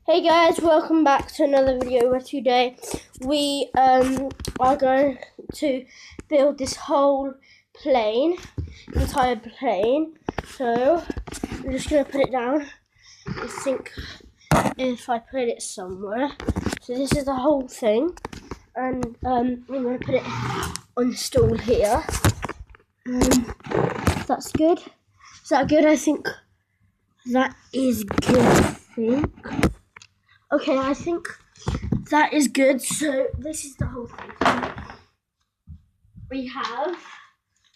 Hey guys, welcome back to another video where today we are going to build this whole entire plane. So I'm just going to put it down. I think if I put it somewhere. So this is the whole thing, and I'm going to put it on the stool here. That's good. Is that good? I think that is good. Okay, I think that is good. So this is the whole thing. We have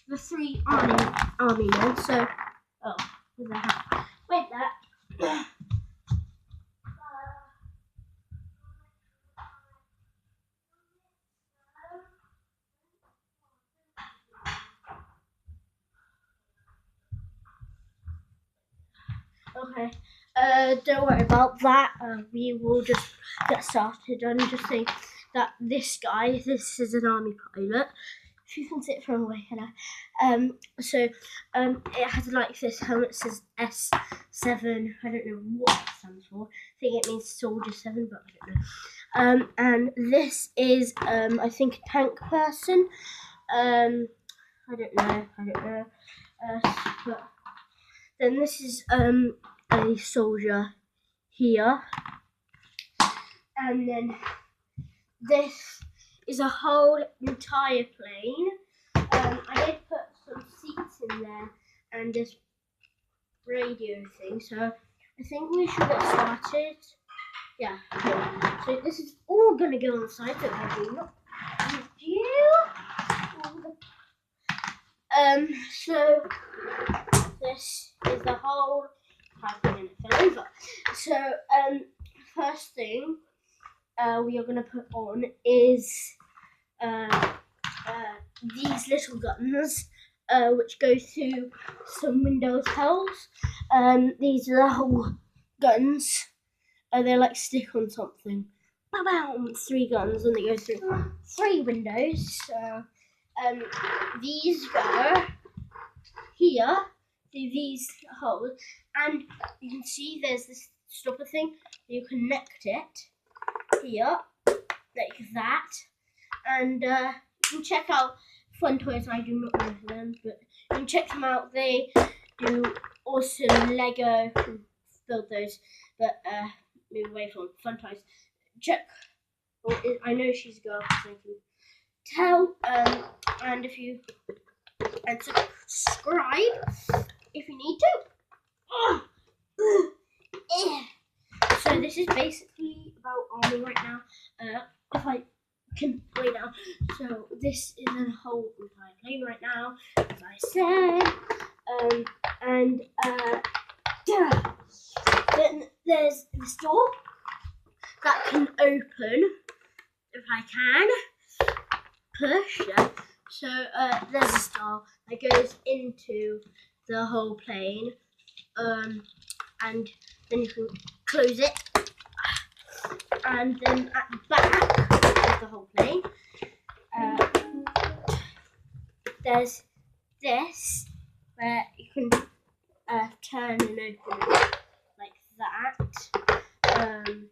the three army men. So, where's the hat? Wait, that. Okay. Don't worry about that. We will just get started. I'm just saying that this is an army pilot. If you can see it from away, hello. It has like this helmet. It says S7. I don't know what it stands for. I think it means Soldier 7, but I don't know. And this is I think a tank person. I don't know. But then this is a soldier here, and then this is a whole entire plane. I did put some seats in there and this radio thing, so I think we should get started. Yeah, so this is all gonna go on the side, so not so this is the whole typing and it fell over. So first thing we are going to put on is these little guns, which go through some windows holes. These are the whole guns. They like stick on something. Bam! 3 guns, and they go through 3 windows. These go here through these holes, and you can see there's this stopper thing. You connect it here like that, and you can check out Fun Toys. I do not know them, but you can check them out. They do awesome Lego. Build those, but move away from Fun Toys. Check. I know she's a girl, so I can tell. And if you subscribe if you need to. So this is basically about army right now. If I can wait now. So this is a whole entire plane right now, as I said. Then there's this door that can open if I can push. Yeah. So there's a star that goes into the whole plane, and then you can close it, and then at the back of the whole plane, there's this where you can turn and open it like that, and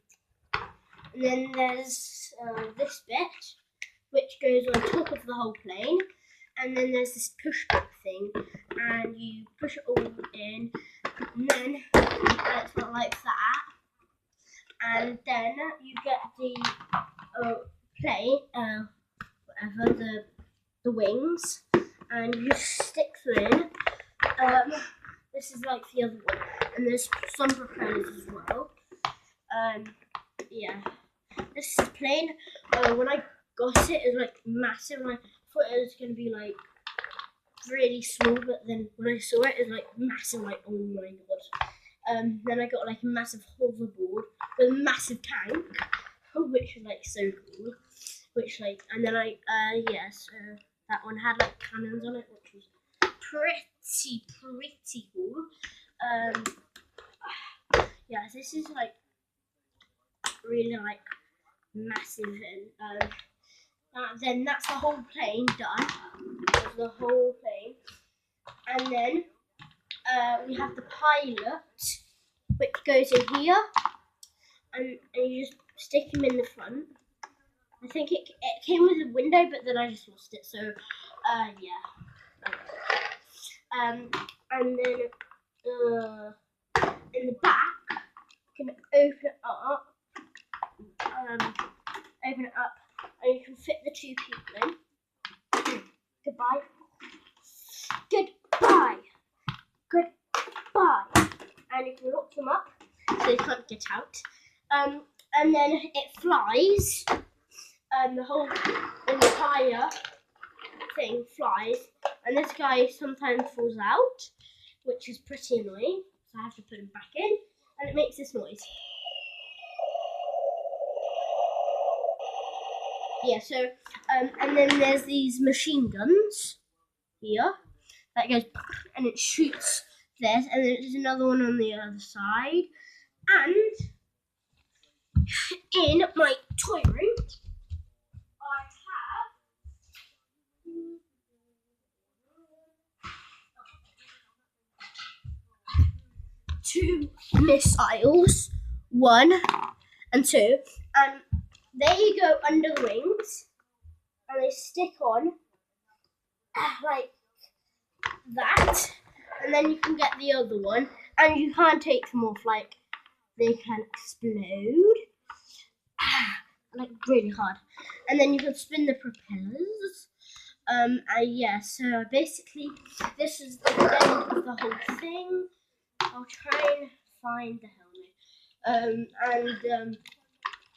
then there's this bit which goes on top of the whole plane, and then there's this push back thing, and you push it all in, and then it's not like that, and then you get the plane, whatever, the wings, and you stick them in. This is like the other one, and there's some propellers as well. Yeah, this is the plane. When I got it, it was like massive, and I thought it was gonna be like really small, but then when I saw it, it was like massive, like oh my god. Then I got like a massive hoverboard with a massive tank, which was like so cool. Which like, and then so that one had like cannons on it, which was pretty cool. Yeah, this is like really like massive, and then that's the whole plane done. That's the whole plane, and then we have the pilot, which goes in here, and you just stick him in the front. I think it came with a window, but then I just lost it. So, yeah. And then in the back, you can open it up. Open it up, and you can fit the 2 people in. Goodbye. Goodbye. Goodbye. And you can lock them up so they can't get out. And then it flies. The entire thing flies, and this guy sometimes falls out, which is pretty annoying. So I have to put him back in, and it makes this noise. Yeah. So and then there's these machine guns here that goes and it shoots this, and then there's another one on the other side. And in my toy room, I have 2 missiles, 1 and 2, and they go under the wings, and they stick on like that, and then you can get the other one, and you can't take them off, like they can explode like really hard, and then you can spin the propellers. Yeah, so basically this is the end of the whole thing. I'll try and find the helmet.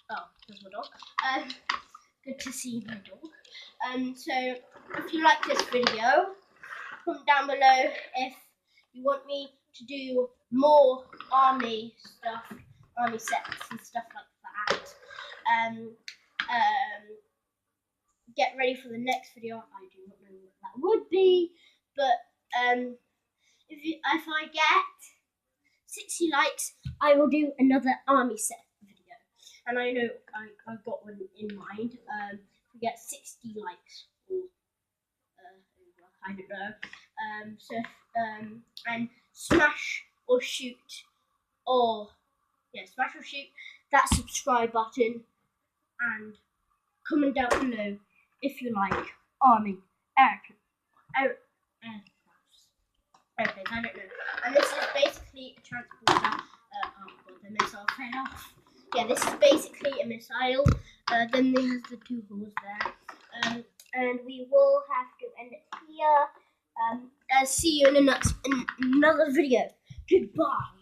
Oh, there's my dog. Good to see my dog. So if you like this video, comment down below if you want me to do more army stuff, army sets and stuff like that. Get ready for the next video. I do not know what that would be, but if I get 60 likes, I will do another army set video. And I know I've got one in mind. If we get 60 likes, or I don't know. And smash or shoot, smash or shoot that subscribe button, and comment down below if you like army aircrafts. Okay, I don't know. And this is basically a transporter. The missile fell off. Yeah, this is basically a missile. Then there's the 2 holes there. And we will have to end it here. See you in another video. Goodbye.